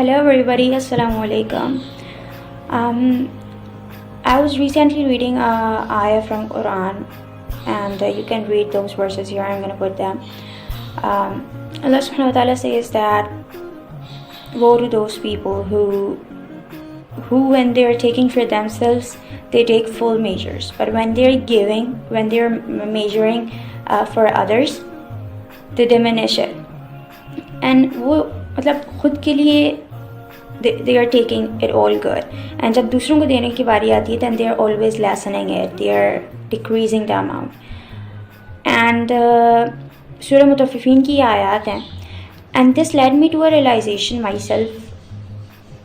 Hello everybody, Assalamu alaikum. I was recently reading a ayah from Quran, and you can read those verses here. I'm going to put them. Allah subhanahu wa ta'ala says that woe to those people who when they're taking for themselves, they take full measures, but when they're giving, when they're measuring for others, they diminish it. And वो मतलब खुद के लिए they are taking it all good, and जब दूसरों को देने की बारी आती है then they are always lessening it, they are decreasing the amount. And सूरह मुतफ़्फ़िफ़ीन की आयत हैं, and this led me to a realization myself.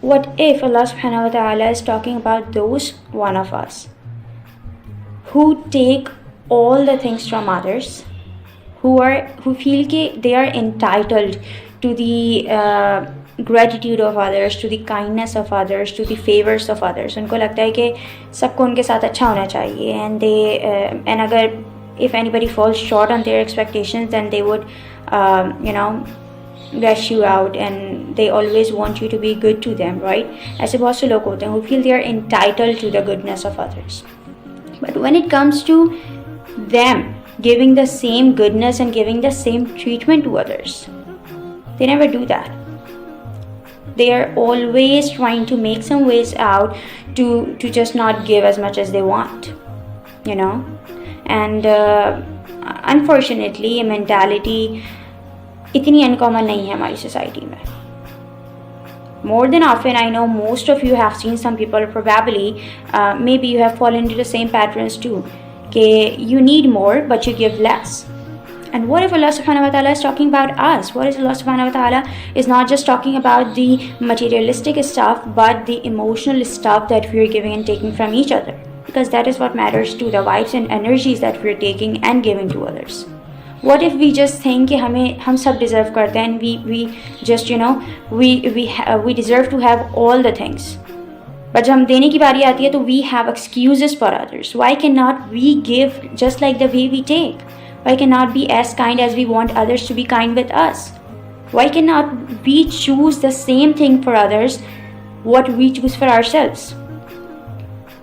What if Allah subhanahu wa ta'ala is talking about those one of us who take all the things from others, who feel that they are entitled to the gratitude of others, to the kindness of others, to the favors of others. उनको लगता है कि सबको उनके साथ अच्छा होना चाहिए, and and अगर if anybody falls short on their expectations, then they would rush you out, and they always want you to be good to them, right? ऐसे बहुत से लोग होते हैं who feel they are entitled to the goodness of others. But when it comes to them giving the same goodness and giving the same treatment to others, they never do that. They are always trying to make some ways out to just not give as much as they want, and unfortunately ये mentality इतनी uncommon नहीं है हमारी society में. More than often, I know most of you have seen some people, probably maybe you have fallen into the same patterns too, that you need more but you give less. And what if Allah subhanahu wa ta'ala is talking about us? What if Allah subhanahu wa ta'ala is not just talking about the materialistic stuff, but the emotional stuff that we are giving and taking from each other? Because that is what matters too, the vibes and energies that we are taking and giving to others. What if we just think कि हम सब deserve करते हैं, and we just we deserve to have all the things, but जब हम देने की बारी आती है तो we have excuses for others. Why cannot we give just like the way we take? Why cannot be as kind as we want others to be kind with us? Why cannot we choose the same thing for others what we choose for ourselves?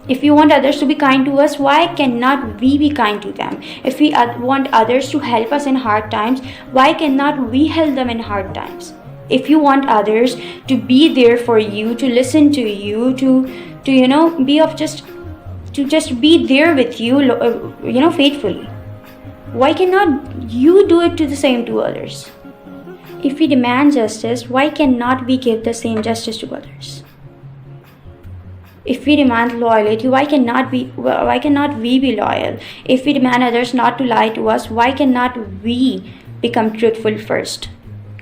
If we want others to be kind to us, why cannot we be kind to them? If we want others to help us in hard times, why cannot we help them in hard times? If you want others to be there for you, to listen to you, to be of just be there with you, faithfully, why cannot you do it to the same to others? If we demand justice, why cannot we give the same justice to others? If we demand loyalty, why cannot we be loyal? If we demand others not to lie to us, why cannot we become truthful first?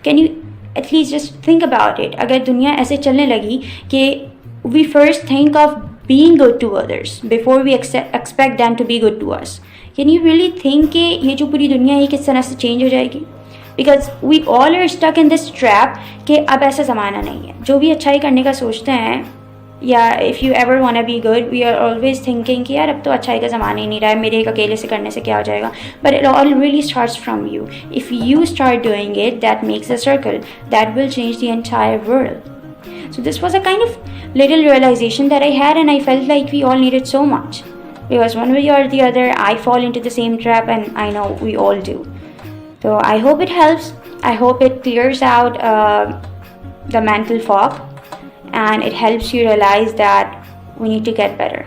Can you at least just think about it? अगर दुनिया ऐसे चलने लगी कि we first think of being good to others before we expect them to be good to us, can you really think कि ये जो पूरी दुनिया है किस तरह से change हो जाएगी? Because we all are stuck in this trap कि अब ऐसा ज़माना नहीं है. जो भी अच्छाई करने का सोचते हैं, या if you ever want to be good, we are always thinking कि यार अब तो अच्छाई का ज़माना ही नहीं रहा है, मेरे एक अकेले से करने से क्या हो जाएगा? But it all really starts from you. If you start doing it, that makes a circle that will change the entire world. So this was a kind of little realization that I had, and I felt like we all needed so much. Because one way or the other, I fall into the same trap, and I know we all do. So I hope it helps. I hope it clears out the mental fog, and it helps you realize that we need to get better.